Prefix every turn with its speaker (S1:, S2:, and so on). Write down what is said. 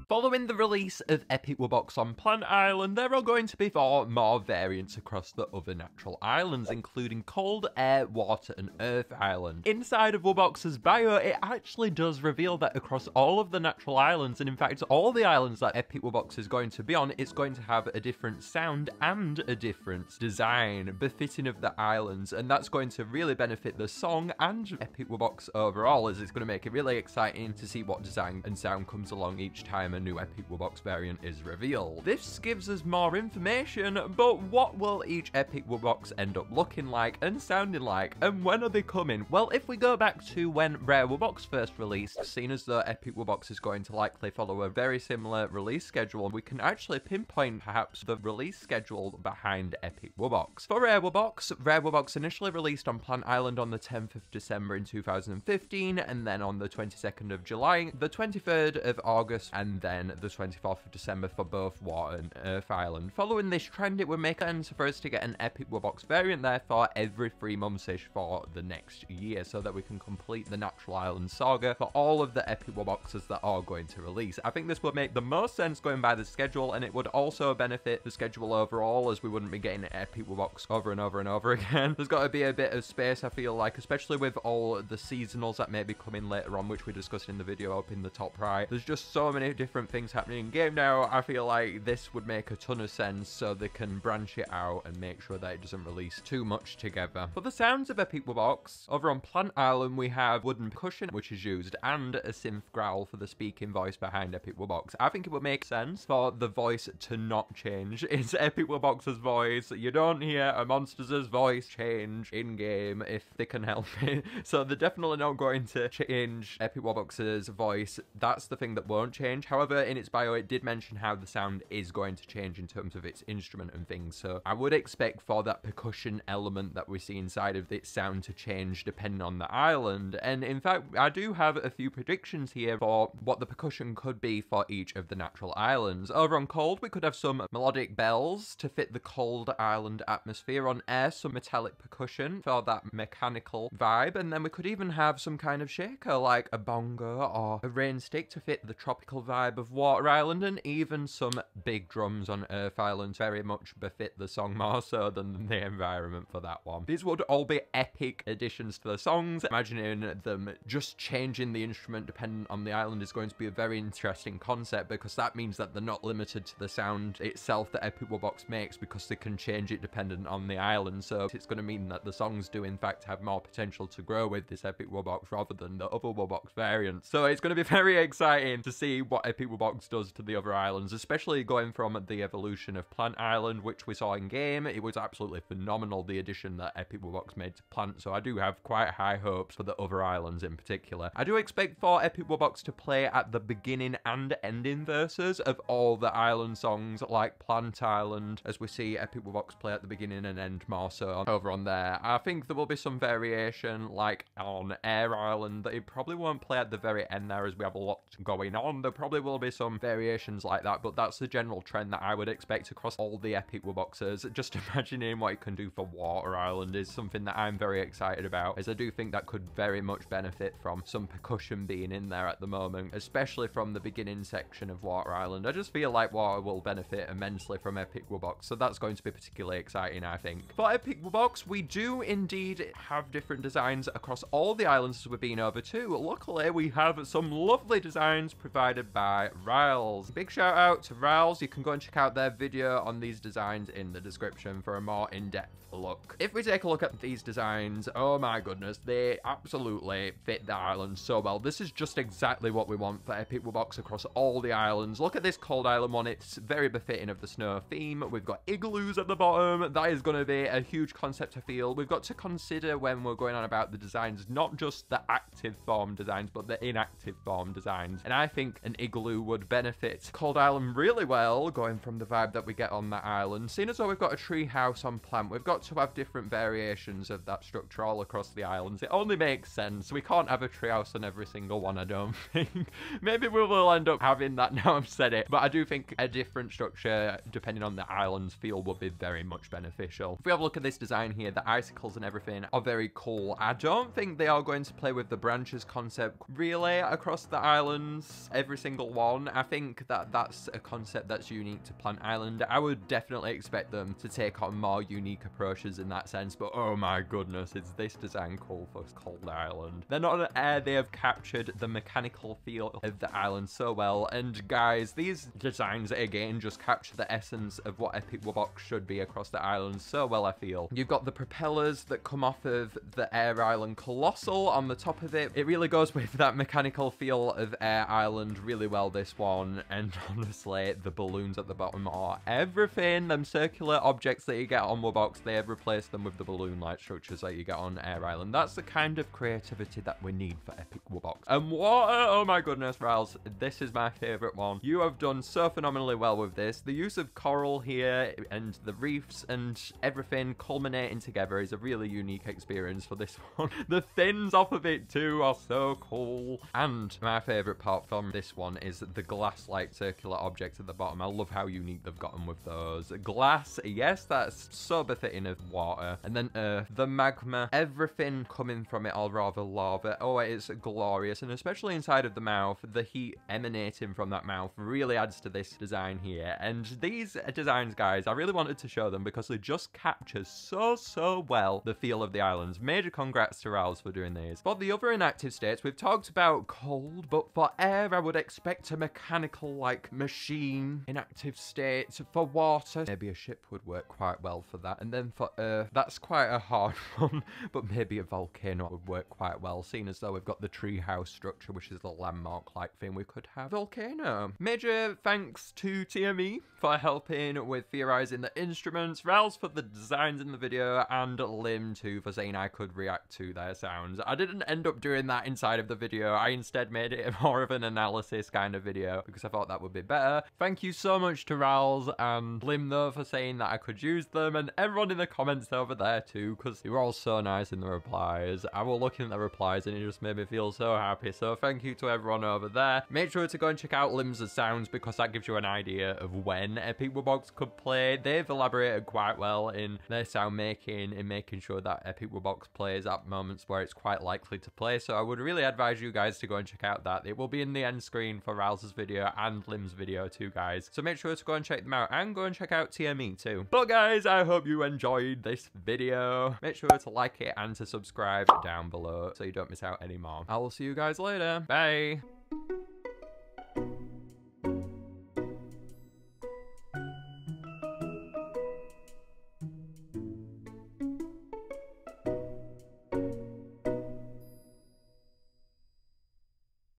S1: Following the release of Epic Wubbox on Plant Island, there are going to be 4 more variants across the other natural islands, including Cold, Air, Water, and Earth Island. Inside of Wubbox's bio, it actually does reveal that across all of the natural islands, and in fact all the islands that Epic Wubbox is going to be on, it's going to have a different sound and a different design befitting of the islands, and that's going to really benefit the song and Epic Wubbox overall, as it's going to make it really exciting to see what design and sound comes along each time a new Epic Wubbox variant is revealed. This gives us more information, but what will each Epic Wubbox end up looking like and sounding like, and when are they coming? Well, if we go back to when Rare Wubbox first released, seen as though Epic Wubbox is going to likely follow a very similar release schedule, we can actually pinpoint perhaps the release schedule behind Epic Wubbox. For Rare Wubbox initially released on Plant Island on the 10th of December in 2015, and then on the 22nd of July, the 23rd of August, and then the 24th of December for both Water and Earth Island. Following this trend, it would make sense for us to get an Epic Wubbox variant therefore every 3 months-ish for the next year, so that we can complete the Natural Island saga for all of the Epic Wubboxes that are going to release. I think this would make the most sense going by the schedule, and it would also benefit the schedule overall, as we wouldn't be getting Epic Wubbox over and over and over again. There's got to be a bit of space, I feel like, especially with all the seasonals that may be coming later on, which we discussed in the video up in the top right. There's just so many different things happening in game now. I feel like this would make a ton of sense, so they can branch it out and make sure that it doesn't release too much together. For the sounds of Epic Wubbox, over on Plant Island we have wooden percussion which is used, and a synth growl for the speaking voice behind Epic Wubbox. I think it would make sense for the voice to not change. It's Epic Wubbox's voice. You don't hear a monster's voice change in game if they can help it. So they're definitely not going to change Epic Wubbox's voice. That's the thing that won't change. However, in its bio it did mention how the sound is going to change in terms of its instrument and things, so I would expect for that percussion element that we see inside of its sound to change depending on the island. And in fact, I do have a few predictions here for what the percussion could be for each of the natural islands. Over on Cold, we could have some melodic bells to fit the cold island atmosphere. On Air, some metallic percussion for that mechanical vibe, and then we could even have some kind of shaker like a bongo or a rain stick to fit the tropical vibe of Water Island, and even some big drums on Earth Island very much befit the song more so than the environment for that one. These would all be epic additions to the songs. Imagining them just changing the instrument depending on the island is going to be a very interesting concept, because that means that they're not limited to the sound itself that Epic Wubbox makes, because they can change it dependent on the island. So it's going to mean that the songs do in fact have more potential to grow with this Epic Wubbox rather than the other Wubbox variants. So it's going to be very exciting to see what Epic Wubbox does to the other islands, especially going from the evolution of Plant Island, which we saw in game. It was absolutely phenomenal, the addition that Epic Wubbox made to Plant, so I do have quite high hopes for the other islands in particular. I do expect for Epic Wubbox to play at the beginning and ending verses of all the island songs, like Plant Island, as we see Epic Wubbox play at the beginning and end more so over on there. I think there will be some variation, like on Air Island, that it probably won't play at the very end there, as we have a lot going on. There probably will be some variations like that, but that's the general trend that I would expect across all the Epic Wubboxes. Just imagining what it can do for Water Island is something that I'm very excited about, as I do think that could very much benefit from some percussion being in there at the moment, especially from the beginning section of Water Island. I just feel like Water will benefit immensely from Epic Wubbox, so that's going to be particularly exciting, I think. For Epic Wubbox, we do indeed have different designs across all the islands we've been over to. Luckily, we have some lovely designs provided by Riles. Big shout out to Riles. You can go and check out their video on these designs in the description for a more in-depth look. If we take a look at these designs, oh my goodness, they absolutely fit the island so well. This is just exactly what we want for Epic Wubbox across all the islands. Look at this Cold Island one. It's very befitting of the snow theme. We've got igloos at the bottom. That is going to be a huge concept, I feel. We've got to consider when we're going on about the designs, not just the active form designs, but the inactive form designs. And I think an igloo 2 would benefit Cold Island really well, going from the vibe that we get on that island. Seeing as though we've got a tree house on plant, we've got to have different variations of that structure all across the islands. It only makes sense. We can't have a tree house on every single one, I don't think. Maybe we will end up having that now I've said it, but I do think a different structure depending on the island's feel would be very much beneficial. If we have a look at this design here, the icicles and everything are very cool. I don't think they are going to play with the branches concept really across the islands, every single one. I think that that's a concept that's unique to Plant Island. I would definitely expect them to take on more unique approaches in that sense, but oh my goodness, is this design cool for Cold Island. They're not on air, they have captured the mechanical feel of the island so well, and guys, these designs again just capture the essence of what Epic Wubbox should be across the island so well, I feel. You've got the propellers that come off of the Air Island Colossal on the top of it. It really goes with that mechanical feel of Air Island really well, this one, and honestly, the balloons at the bottom are everything. Them circular objects that you get on Wubbox, they have replaced them with the balloon-like structures that you get on Air Island. That's the kind of creativity that we need for Epic Wubbox. And water, oh my goodness, Riles, this is my favorite one. You have done so phenomenally well with this. The use of coral here and the reefs and everything culminating together is a really unique experience for this one. The fins off of it too are so cool. And my favorite part from this one is the glass-like circular object at the bottom. I love how unique they've gotten with those. Glass, yes, that's so befitting of water. And then earth, the magma, everything coming from it, or rather lava. Oh, it's glorious. And especially inside of the mouth, the heat emanating from that mouth really adds to this design here. And these designs, guys, I really wanted to show them because they just capture so well the feel of the islands. Major congrats to Riles for doing these. For the other inactive states, we've talked about cold, but for air, I would expect a mechanical like machine inactive state. For water, maybe a ship would work quite well for that. And then for earth, that's quite a hard one, but maybe a volcano would work quite well, seeing as though we've got the treehouse structure, which is the landmark like thing. We could have volcano. Major thanks to TME for helping with theorizing the instruments, Riles for the designs in the video, and Lim too for saying I could react to their sounds. I didn't end up doing that inside of the video. I instead made it more of an analysis kind of video because I thought that would be better. Thank you so much to Riles and Lim though for saying that I could use them, and everyone in the comments over there too, because you were all so nice in the replies. I was looking at the replies and it just made me feel so happy, so thank you to everyone over there. Make sure to go and check out Lim's sounds because that gives you an idea of when Epic Wubbox could play. They've elaborated quite well in their sound making, in making sure that Epic Wubbox plays at moments where it's quite likely to play, so I would really advise you guys to go and check out that. It will be in the end screen for Riles' video and Lim's video too, guys, so make sure to go and check them out, and go and check out TME too. But guys, I hope you enjoyed this video. Make sure to like it and to subscribe down below so you don't miss out anymore. I will see you guys later. Bye.